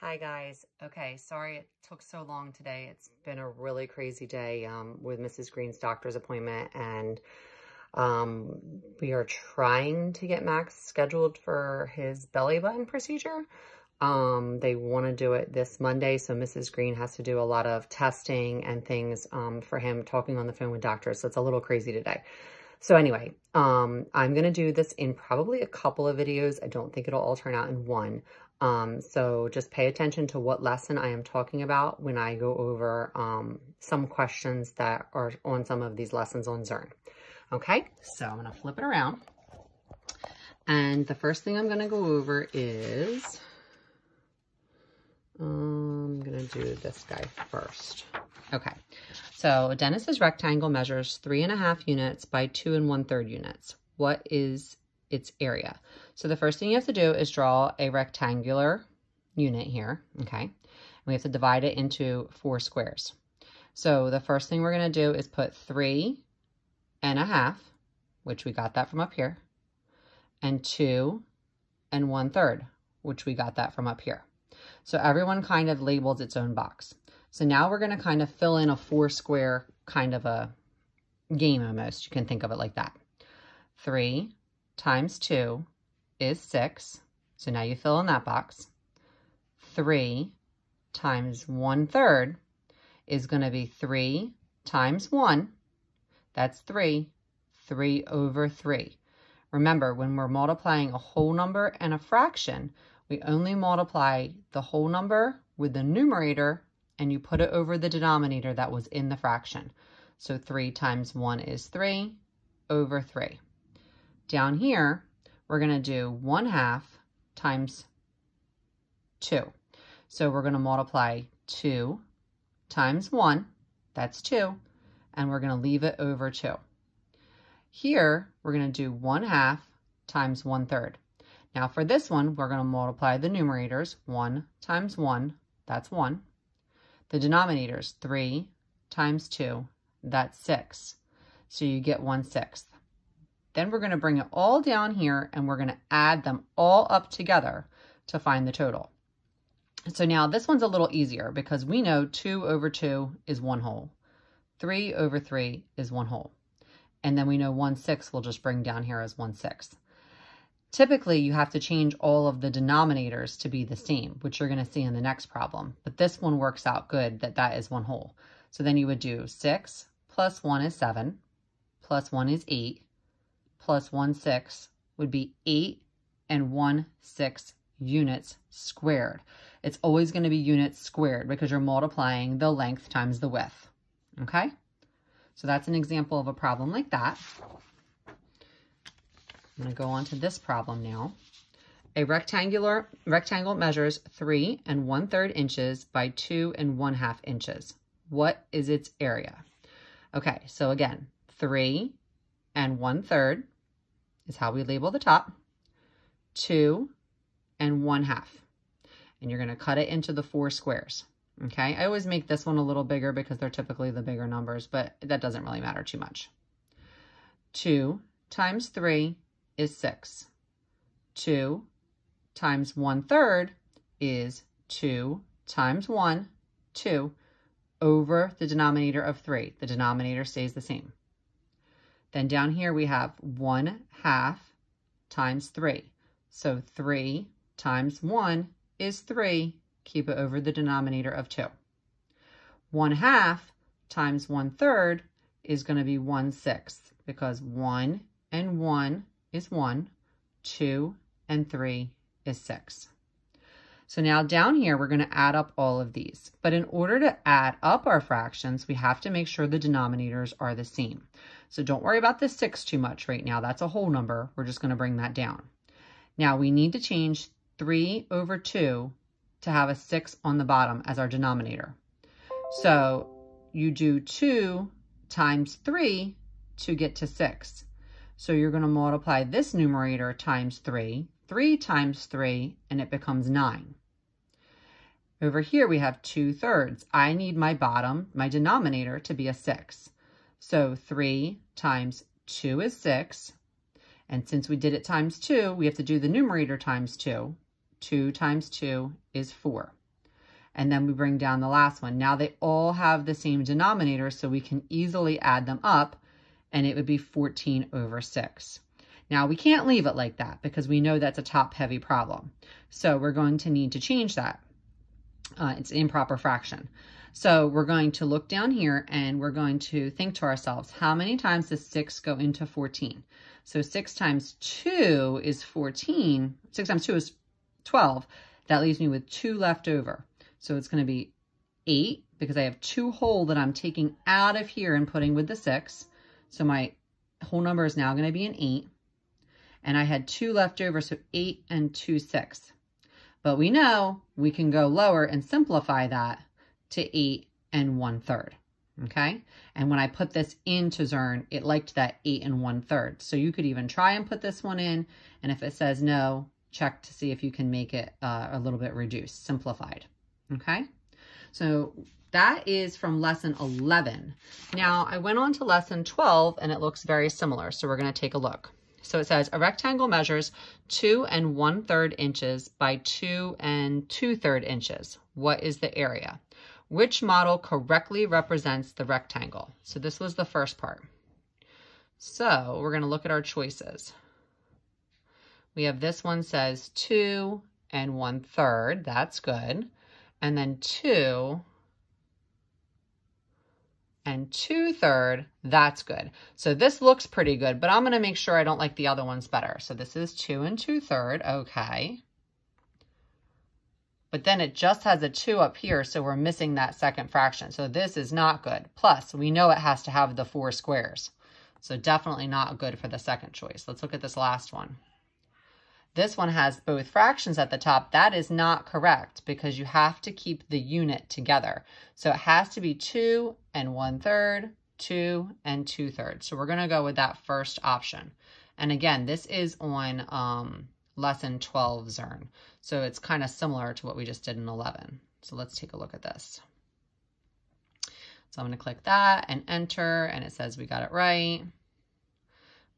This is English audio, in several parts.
Hi guys. Okay, sorry it took so long today. It's been a really crazy day with Mrs. Green's doctor's appointment, and we are trying to get Max scheduled for his belly button procedure. They want to do it this Monday, so Mrs. Green has to do a lot of testing and things for him, talking on the phone with doctors, so it's a little crazy today. So anyway, I'm going to do this in probably a couple of videos. I don't think it'll all turn out in one. So just pay attention to what lesson I am talking about when I go over some questions that are on some of these lessons on Zearn. Okay, so I'm going to flip it around. And the first thing I'm going to go over is, I'm going to do this guy first. Okay, so a dentist's rectangle measures 3.5 units by 2 1/3 units. What is its area? So the first thing you have to do is draw a rectangular unit here, okay? And we have to divide it into 4 squares. So the first thing we're going to do is put 3.5, which we got that from up here, and 2 1/3, which we got that from up here. So everyone kind of labels its own box. So now we're going to kind of fill in a 4 square kind of a game almost. You can think of it like that. 3 times 2 is 6. So now you fill in that box. 3 times 1/3 is going to be 3 times 1. That's 3. 3 over 3. Remember, when we're multiplying a whole number and a fraction, we only multiply the whole number with the numerator, and you put it over the denominator that was in the fraction. So 3 times 1 is 3 over 3. Down here, we're going to do 1/2 times 2. So we're going to multiply 2 times 1, that's 2, and we're going to leave it over 2. Here, we're going to do 1/2 times 1/3. Now for this one, we're going to multiply the numerators. 1 times 1, that's 1. The denominators, 3 times 2, that's 6. So you get 1/6. Then we're going to bring it all down here, and we're going to add them all up together to find the total. So now this one's a little easier because we know 2 over 2 is 1 whole. 3 over 3 is 1 whole. And then we know 1/6 we'll just bring down here as 1/6. Typically, you have to change all of the denominators to be the same, which you're going to see in the next problem. But this one works out good that that is 1 whole. So then you would do 6 plus 1 is 7, plus 1 is 8, plus 1/6 would be 8 1/6 units squared. It's always going to be units squared because you're multiplying the length times the width. Okay? So that's an example of a problem like that. I'm going to go on to this problem now. A rectangle measures 3 1/3 inches by 2 1/2 inches. What is its area? Okay, so again, 3 1/3 is how we label the top. 2 1/2. And you're going to cut it into the 4 squares. Okay, I always make this one a little bigger because they're typically the bigger numbers, but that doesn't really matter too much. 2 times 3 is 6. 2 times 1/3 is 2 times 1, 2, over the denominator of 3. The denominator stays the same. Then down here we have 1/2 times 3. So 3 times 1 is 3. Keep it over the denominator of 2. 1/2 times 1/3 is going to be 1/6 because 1 and 1 is 1, 2 and 3 is 6. So now down here, we're going to add up all of these. But in order to add up our fractions, we have to make sure the denominators are the same. So don't worry about the 6 too much right now. That's a whole number. We're just going to bring that down. Now we need to change 3 over 2 to have a 6 on the bottom as our denominator. So you do 2 times 3 to get to 6. So you're going to multiply this numerator times 3, 3 times 3, and it becomes 9. Over here we have 2/3. I need my denominator to be a 6. So 3 times 2 is 6. And since we did it times 2, we have to do the numerator times 2. 2 times 2 is 4. And then we bring down the last one. Now they all have the same denominator, so we can easily add them up, and it would be 14 over 6. Now we can't leave it like that because we know that's a top-heavy problem. So we're going to need to change that. It's an improper fraction. So we're going to look down here and we're going to think to ourselves, how many times does 6 go into 14? So 6 times 2 is 14. 6 times 2 is 12. That leaves me with 2 left over. So it's going to be 8 because I have 2 whole that I'm taking out of here and putting with the 6. So my whole number is now going to be an 8. And I had 2 left over, so 8 and 2 6. But we know we can go lower and simplify that to 8 and 1/3, okay? And when I put this into Zearn, it liked that 8 and 1/3. So you could even try and put this one in, and if it says no, check to see if you can make it a little bit reduced, simplified, okay? So that is from lesson 11. Now I went on to lesson 12, and it looks very similar, so we're gonna take a look. So it says a rectangle measures 2 and 1/3 inches by 2 and 2/3 inches. What is the area? Which model correctly represents the rectangle? So this was the first part. So we're going to look at our choices. We have this one says 2 and 1/3. That's good. And then 2 and 2/3. That's good. So this looks pretty good, but I'm going to make sure I don't like the other ones better. So this is 2 and 2/3. Okay. But then it just has a 2 up here, so we're missing that second fraction. So this is not good. Plus, we know it has to have the 4 squares. So definitely not good for the second choice. Let's look at this last one. This one has both fractions at the top. That is not correct because you have to keep the unit together. So it has to be 2 and 1/3, 2 and 2/3. So we're going to go with that first option. And again, this is on lesson 12 Zearn. So it's kind of similar to what we just did in 11. So let's take a look at this. So I'm going to click that and enter, and it says we got it right.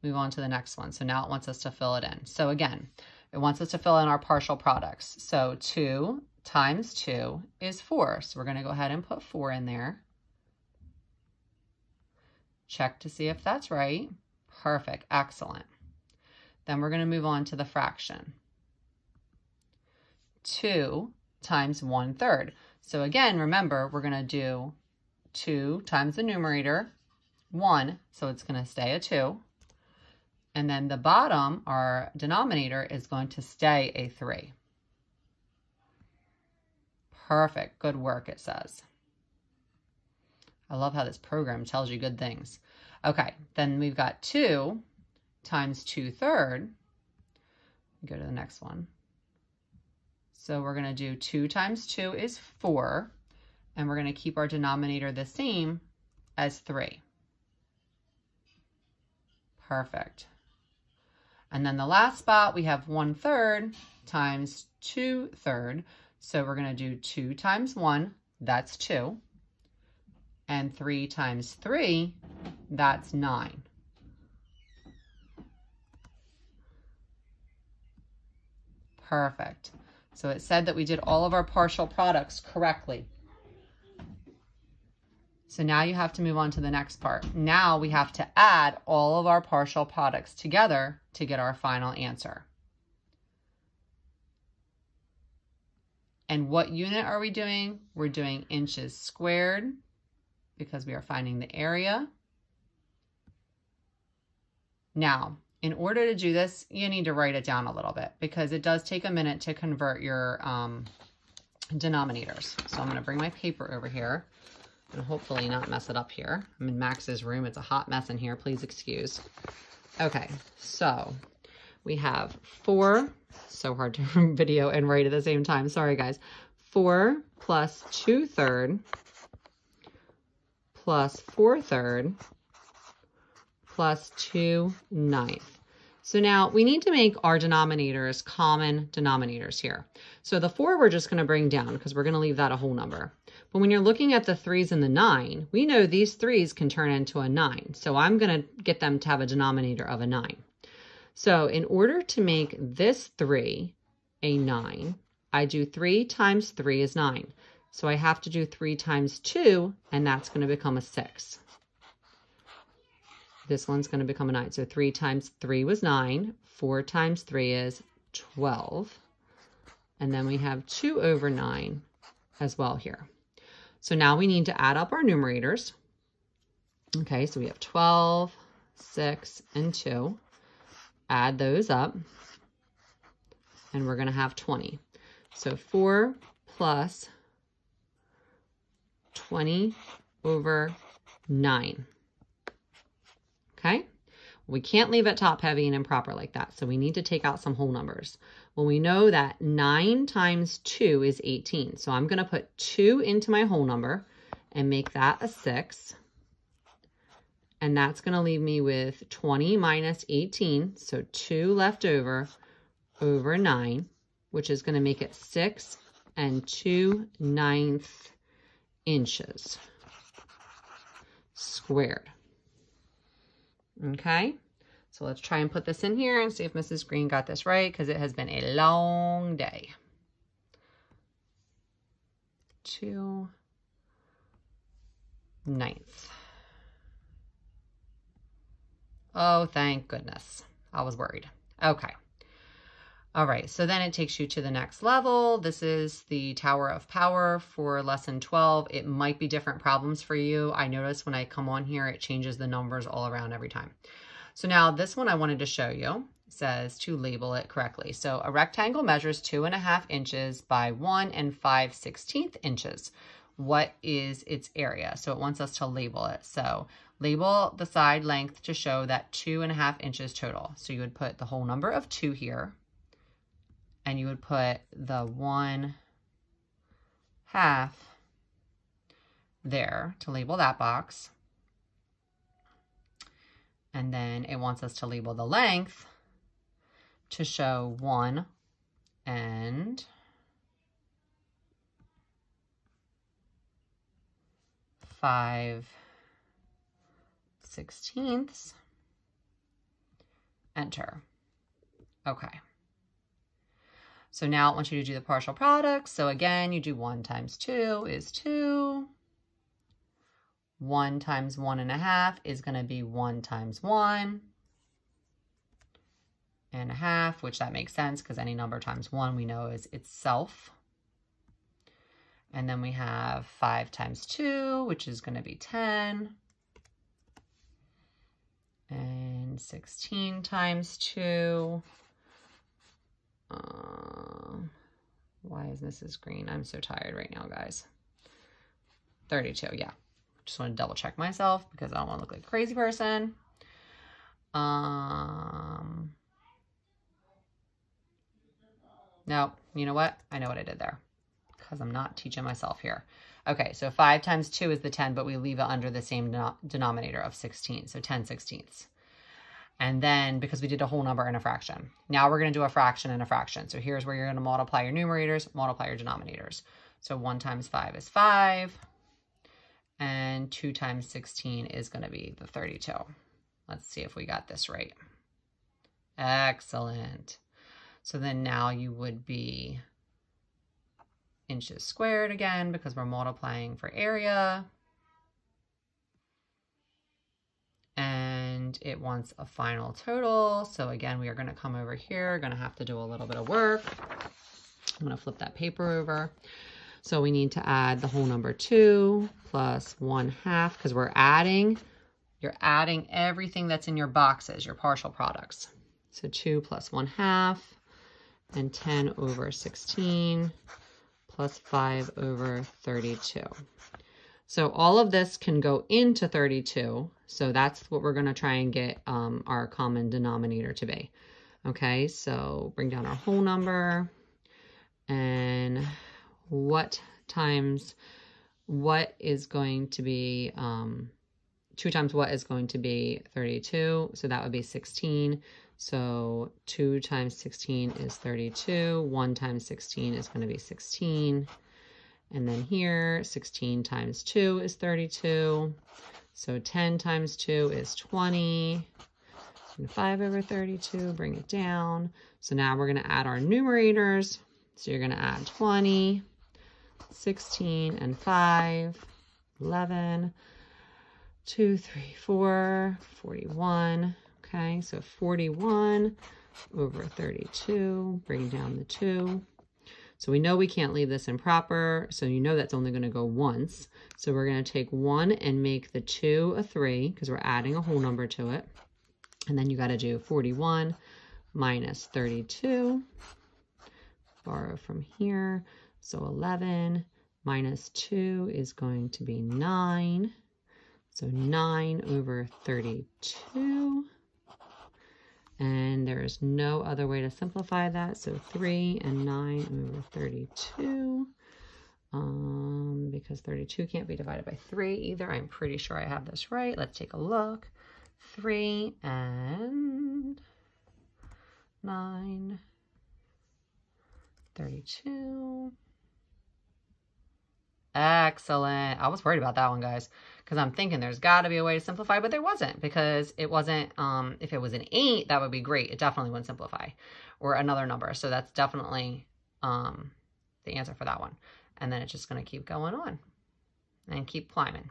Move on to the next one. So now it wants us to fill it in. So again, it wants us to fill in our partial products. So 2 times 2 is 4. So we're going to go ahead and put 4 in there. Check to see if that's right. Perfect. Excellent. Then we're going to move on to the fraction. 2 times 1/3. So again, remember, we're going to do 2 times the numerator, 1, so it's going to stay a 2. And then the bottom, our denominator, is going to stay a 3. Perfect. Good work, it says. I love how this program tells you good things. Okay, then we've got 2 times 2/3. Go to the next one. So we're going to do 2 times 2 is 4, and we're going to keep our denominator the same as 3. Perfect. And then the last spot, we have 1/3 times 2/3. So we're going to do 2 times 1, that's 2. And 3 times 3, that's 9. Perfect. So it said that we did all of our partial products correctly. So now you have to move on to the next part. Now we have to add all of our partial products together to get our final answer. And what unit are we doing? We're doing inches squared because we are finding the area. Now, in order to do this, you need to write it down a little bit because it does take a minute to convert your denominators. So I'm going to bring my paper over here and hopefully not mess it up here. I'm in Max's room. It's a hot mess in here. Please excuse. Okay, so we have 4. So hard to video and write at the same time. Sorry, guys. 4 plus 2/3 plus 4/3 plus 2/9. So now we need to make our denominators common denominators here. So the 4 we're just going to bring down because we're going to leave that a whole number. But when you're looking at the 3s and the 9, we know these 3s can turn into a 9. So I'm going to get them to have a denominator of a 9. So in order to make this 3 a 9, I do 3 times 3 is 9. So I have to do 3 times 2, and that's going to become a 6. This one's going to become a 9. So 3 times 3 was 9. 4 times 3 is 12. And then we have 2 over 9 as well here. So now we need to add up our numerators. Okay, so we have 12, 6, and 2. Add those up, and we're going to have 20. So 4 plus 20 over 9. Okay, we can't leave it top heavy and improper like that, so we need to take out some whole numbers. Well, we know that 9 times 2 is 18, so I'm going to put 2 into my whole number and make that a 6. And that's going to leave me with 20 minus 18, so 2 left over 9, which is going to make it 6 and 2/9 inches squared. Okay, so let's try and put this in here and see if Mrs. Green got this right, because it has been a long day. 2/9. Oh, thank goodness. I was worried. Okay. All right, so then it takes you to the next level. This is the Tower of Power for lesson 12. It might be different problems for you. I notice when I come on here, it changes the numbers all around every time. So now this one I wanted to show you. It says to label it correctly. So a rectangle measures 2.5 inches by 1 5/16 inches. What is its area? So it wants us to label it. So label the side length to show that 2.5 inches total. So you would put the whole number of 2 here, and you would put the 1/2 there to label that box. And then it wants us to label the length to show 1 5/16. Enter. Okay. So now I want you to do the partial products. So again, you do 1 times 2 is 2. 1 times 1.5 is going to be 1 times 1.5, which that makes sense because any number times 1 we know is itself. And then we have 5 times 2, which is going to be 10. And 16 times 2. Why is Mrs. Green? I'm so tired right now, guys. 32, yeah. Just want to double check myself because I don't want to look like a crazy person. No, you know what? I know what I did there because I'm not teaching myself here. Okay, so 5 times 2 is the 10, but we leave it under the same denominator of 16, so 10/16. And then, because we did a whole number and a fraction, now we're going to do a fraction and a fraction. So here's where you're going to multiply your numerators, multiply your denominators. So 1 times 5 is 5, and 2 times 16 is going to be the 32. Let's see if we got this right. Excellent. So then now you would be inches squared again, because we're multiplying for area. And it wants a final total. So again, we are going to come over here, going to have to do a little bit of work. I'm going to flip that paper over. So we need to add the whole number 2 plus 1/2, because we're adding, you're adding everything that's in your boxes, your partial products. So 2 plus 1/2 and 10 over 16 plus 5 over 32. So all of this can go into 32. So that's what we're going to try and get our common denominator to be. Okay, so bring down our whole number. And what times what is going to be, 2 times what is going to be 32. So that would be 16. So 2 times 16 is 32. 1 times 16 is going to be 16. And then here, 16 times 2 is 32. So 10 times 2 is 20. And 5 over 32, bring it down. So now we're going to add our numerators. So you're going to add 20 16 and 5, 11, 2, 3, 4, 41. Okay, so 41 over 32, bring down the 2. So we know we can't leave this improper, so you know that's only going to go once. So we're going to take 1 and make the 2 a 3, because we're adding a whole number to it. And then you got to do 41 minus 32. Borrow from here. So 11 minus 2 is going to be 9. So 9 over 32. And there is no other way to simplify that. So 3 and 9 over 32. Because 32 can't be divided by 3 either. I'm pretty sure I have this right. Let's take a look. 3 and 9, 32. Excellent. I was worried about that one, guys, because I'm thinking there's got to be a way to simplify, but there wasn't, because it wasn't, if it was an 8, that would be great. It definitely wouldn't simplify, or another number. So that's definitely the answer for that one. And then it's just going to keep going on and keep climbing.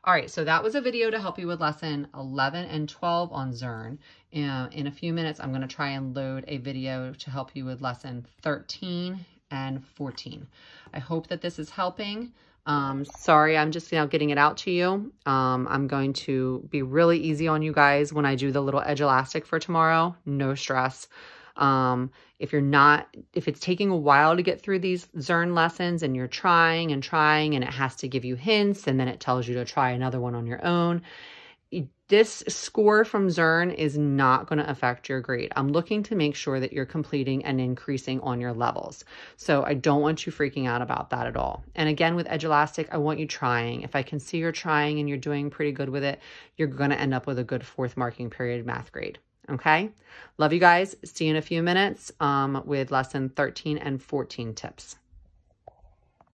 All right, so that was a video to help you with lesson 11 and 12 on Zearn. In a few minutes, I'm going to try and load a video to help you with lesson 13 and 14. I hope that this is helping. Sorry, I'm just now getting it out to you. I'm going to be really easy on you guys when I do the little edge elastic for tomorrow. No stress. If it's taking a while to get through these Zearn lessons and you're trying and it has to give you hints and then it tells you to try another one on your own, this score from Zearn is not going to affect your grade. I'm looking to make sure that you're completing and increasing on your levels. So I don't want you freaking out about that at all. And again, with Edge Elastic, I want you trying. If I can see you're trying and you're doing pretty good with it, you're going to end up with a good 4th marking period math grade. Okay? Love you guys. See you in a few minutes with lesson 13 and 14 tips.